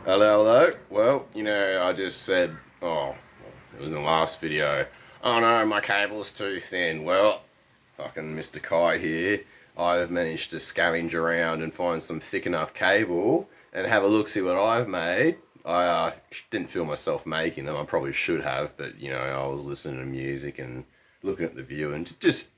Hello, hello. Well, I just said, oh, it was in the last video. Oh no, my cable's too thin. Well, fucking Mr. Kai here. I've managed to scavenge around and find some thick enough cable and have a look see what I've made. I didn't feel myself making them. I probably should have, but I was listening to music and looking at the view and just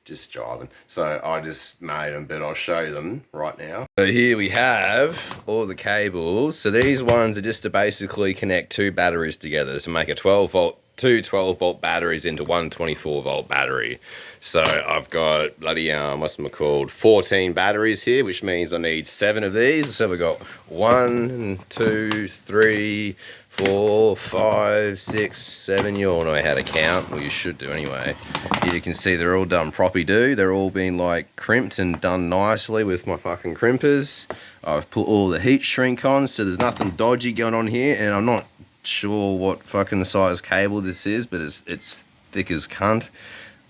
jiving. So I just made them, but I'll show you them right now. So here we have all the cables. So these ones are just to basically connect two batteries together to make a 12 volt, two 12 volt batteries into one 24 volt battery. So I've got bloody, what's them called, 14 batteries here, which means I need 7 of these. So we've got 1, 2, 3, 4, 5, 6, 7. You all know how to count. Well, you should do anyway. Here you can see they're all done proppy do. They're all been like crimped and done nicely with my fucking crimpers. I've put all the heat shrink on, so there's nothing dodgy going on here. And I'm not sure what fucking size cable this is, but it's thick as cunt.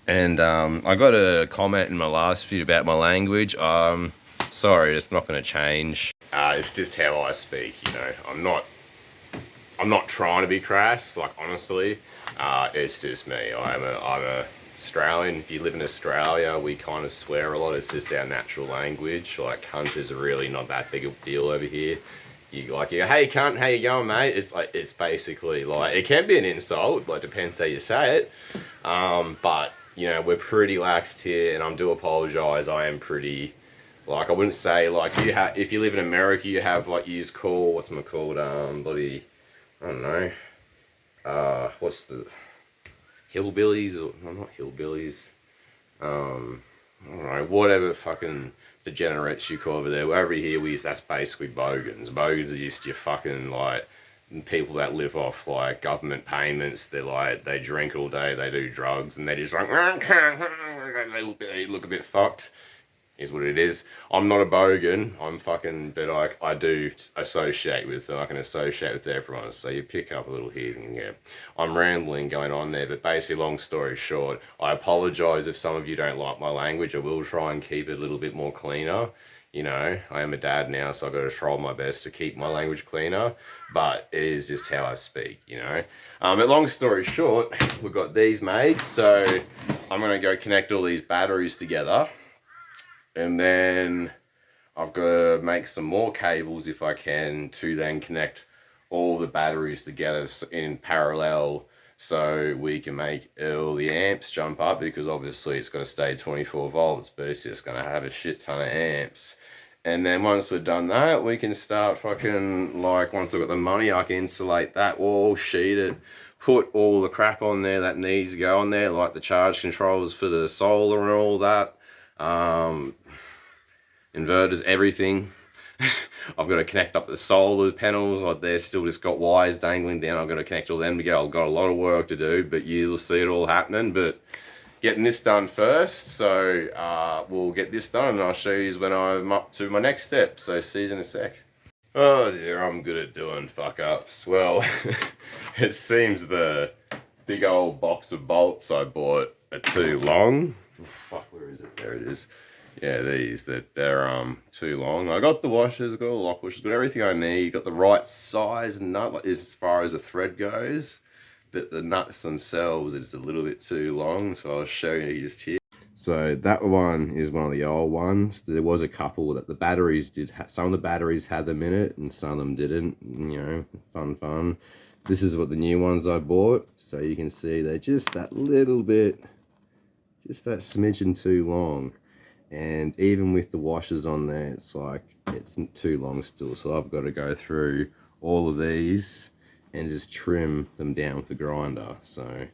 And I got a comment in my last video about my language. Sorry, it's not going to change. It's just how I speak. I'm not trying to be crass, like honestly. It's just me. I'm a Australian. If you live in Australia, we kind of swear a lot. It's just our natural language. Like cunters are really not that big a deal over here. You go, hey cunt, how you going, mate? It's basically like it can be an insult. Like depends how you say it. But we're pretty laxed here, and I do apologise. I am pretty. Like I wouldn't say like if you live in America, you have like you call what's it called bloody I don't know. What's the hillbillies or no, not hillbillies? I don't know. Whatever fucking degenerates you call over there. Over here, that's basically bogans. Bogans are just your fucking like people that live off like government payments. They drink all day, they do drugs, and they just like they look a bit fucked. Is what it is. I'm not a bogan. I'm fucking, but I do associate with, I can associate with everyone. So you pick up a little here and yeah. I'm rambling going on there, but basically, long story short, I apologise if some of you don't like my language. I will try and keep it a little bit more cleaner. I am a dad now, so I've got to try my best to keep my language cleaner. But it is just how I speak. But long story short, we've got these made. So I'm going to go connect all these batteries together. And then I've got to make some more cables if I can to then connect all the batteries together in parallel so we can make all the amps jump up because obviously it's got to stay 24 volts, but it's just going to have a shit ton of amps. And then once we've done that, we can start fucking, like, once I've got the money, I can insulate that wall, sheet it, put all the crap on there that needs to go on there, like the charge controllers for the solar and all that. Inverters, everything. I've got to connect up the solar panels. Like they're still just got wires dangling down. I've got to connect all them together. I've got a lot of work to do, but you'll see it all happening. But getting this done first, so we'll get this done, and I'll show you when I'm up to my next step. So see you in a sec. Oh dear, I'm good at doing fuck ups. Well, it seems the big old box of bolts I bought are too long. Oh, fuck, where is it? There it is. Yeah, they're too long. I got the washers, got all the lock washers, got everything I need. Got the right size nut, like as far as the thread goes, but the nuts themselves is a little bit too long. So I'll show you just here. So that one is one of the old ones. There was a couple that the batteries did. Some of the batteries had them in it, and some of them didn't. Fun. This is what the new ones I bought. So you can see they're just that little bit, just that smidgen too long. And even with the washers on there, it's like it's too long still. So I've got to go through all of these and just trim them down with the grinder. So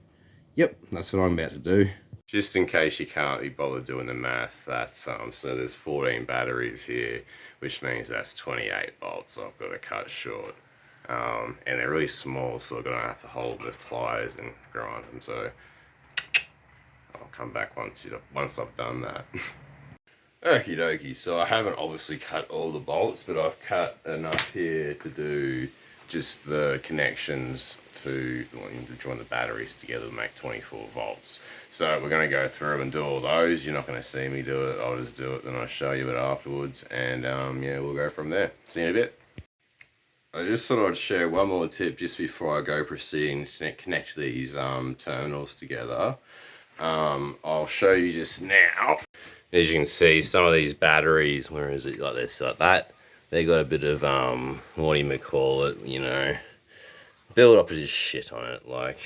yep, that's what I'm about to do. Just in case you can't be bothered doing the math, that's so there's 14 batteries here, which means that's 28 bolts I've got to cut short. And they're really small, so I'm gonna have to hold with pliers and grind them. So I'll come back once I've done that. Okie dokie, so I haven't obviously cut all the bolts, but I've cut enough here to do just the connections to join the batteries together to make 24 volts. So we're going to go through and do all those. You're not going to see me do it, I'll just do it, then I'll show you it afterwards, and yeah, we'll go from there. See you in a bit. I just thought I'd share one more tip just before I go proceeding to connect these terminals together. I'll show you just now. As you can see, some of these batteries, where is it, like this, like that, they got a bit of, what do you call it, you know, build up of this shit on it, like,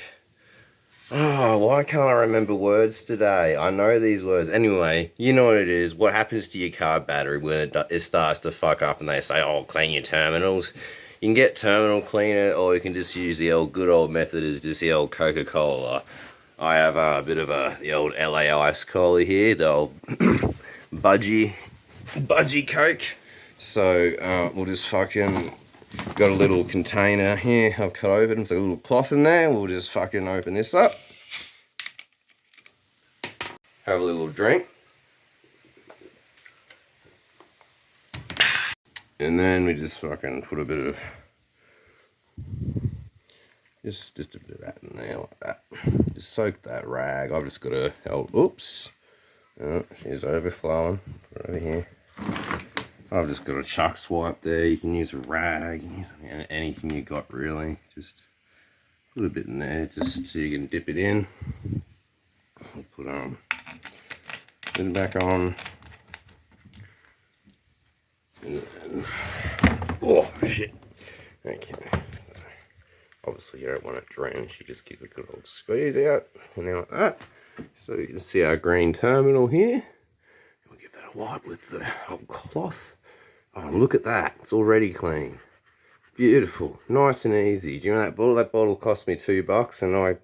oh, why can't I remember words today? I know these words. Anyway, you know what it is. What happens to your car battery when it starts to fuck up and they say, oh, clean your terminals? You can get terminal cleaner, or you can just use the old good old method, is just the old Coca-Cola. I have a bit of the old LA Ice Cola here, the old budgie Coke. So we'll just fucking, got a little container here I've cut open with a little cloth in there. We'll just fucking open this up. Have a little drink. And then we just fucking put a bit of, just a bit of that in there like that. Just soak that rag. I've just got a, oops. Oh, she's overflowing. Put it over here. I've just got a chuck swipe there. You can use a rag, you can use anything you got really. Just put a bit in there just so you can dip it in. I'll put it back on. And then, oh shit. Okay. So obviously you don't want it drenched, you just give a good old squeeze out. And now like that. So you can see our green terminal here. We'll give that a wipe with the old cloth. Oh, look at that. It's already clean. Beautiful. Nice and easy. Do you know that bottle? That bottle cost me $2 and I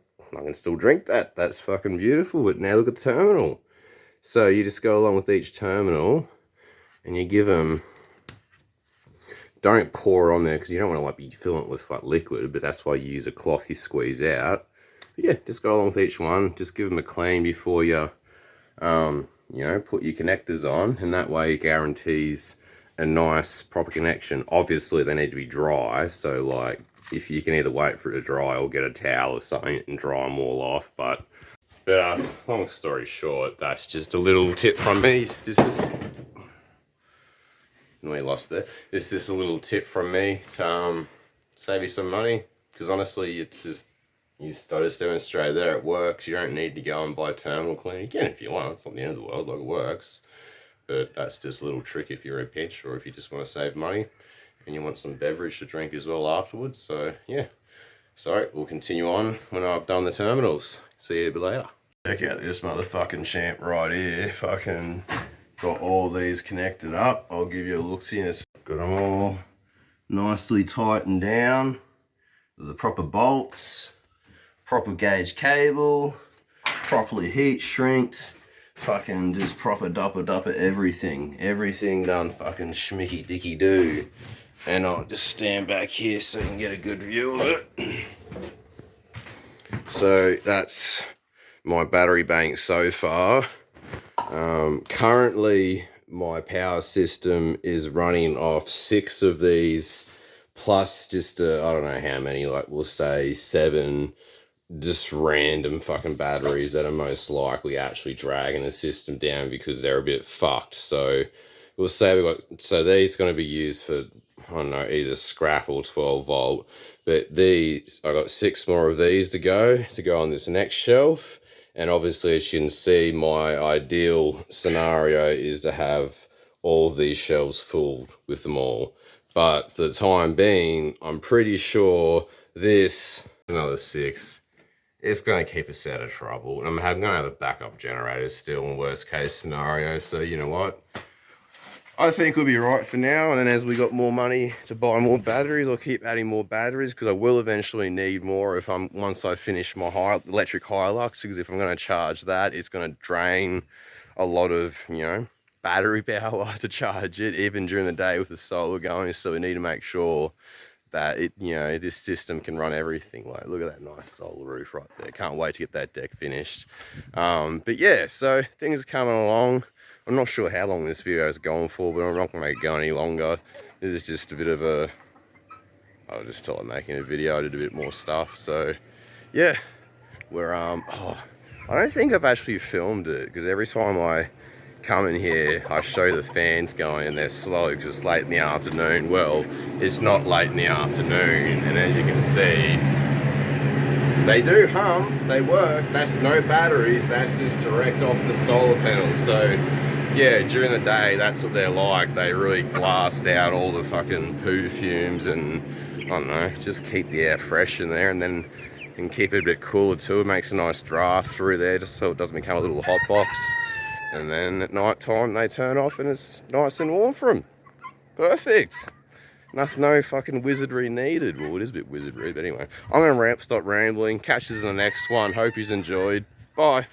can still drink that. That's fucking beautiful. But now look at the terminal. So you just go along with each terminal and you give them, don't pour on there because you don't want to like be filling it with like liquid, but that's why you use a cloth you squeeze out. But yeah, just go along with each one. Just give them a clean before you, you know, put your connectors on, and that way it guarantees a nice proper connection. Obviously they need to be dry, so like if you can either wait for it to dry or get a towel or something and dry them all off. But long story short, that's just a little tip from me. We lost there. This is just a little tip from me to save you some money, because honestly it's just, I just demonstrated there, it works. You don't need to go and buy terminal cleaner. You can if you want, it's not the end of the world, like it works. But that's just a little trick if you're in a pinch or if you just want to save money and you want some beverage to drink as well afterwards. So yeah, so we'll continue on when I've done the terminals. See you later. Check out this motherfucking champ right here. Fucking got all these connected up. I'll give you a look-see. Got them all nicely tightened down. The proper bolts, proper gauge cable, properly heat shrinked. Fucking just proper dupper everything. Everything done fucking schmicky dicky do. And I'll just stand back here so you can get a good view of it. So that's my battery bank so far. Currently my power system is running off 6 of these plus just I don't know how many, like we'll say 7 just random fucking batteries that are most likely actually dragging the system down because they're a bit fucked. So we'll say these going to be used for, I don't know, either scrap or 12 volt. But these, I got 6 more of these to go on this next shelf. And obviously, as you can see, my ideal scenario is to have all of these shelves full with them all. But for the time being, I'm pretty sure this, another 6, it's going to keep us out of trouble. And I'm going to have a backup generator still in worst case scenario. So you know what? I think we'll be right for now. And then as we got more money to buy more batteries, I'll keep adding more batteries because I will eventually need more if once I finish my electric Hilux. Because if I'm going to charge that, it's going to drain a lot of, you know, battery power to charge it, even during the day with the solar going. So we need to make sure that it, you know, this system can run everything. Like, look at that nice solar roof right there. Can't wait to get that deck finished. But yeah, so things are coming along. I'm not sure how long this video is going for, but I'm not gonna make it go any longer. This is just a bit of a, I just felt like making a video. I did a bit more stuff. So yeah, we're oh, I don't think I've actually filmed it because every time I come in here, I show the fans going and they're slow because it's late in the afternoon. Well, it's not late in the afternoon, and as you can see, they do hum, they work. That's no batteries, that's just direct off the solar panels. So yeah, during the day, that's what they're like. They really blast out all the fucking poo fumes and, I don't know, just keep the air fresh in there, and then and keep it a bit cooler too. It makes a nice draft through there just so it doesn't become a little hot box. And then at night time they turn off and it's nice and warm for them. Perfect. Nothing, no fucking wizardry needed. Well, it is a bit wizardry, but anyway. I'm going to stop rambling. Catch us in the next one. Hope you've enjoyed. Bye.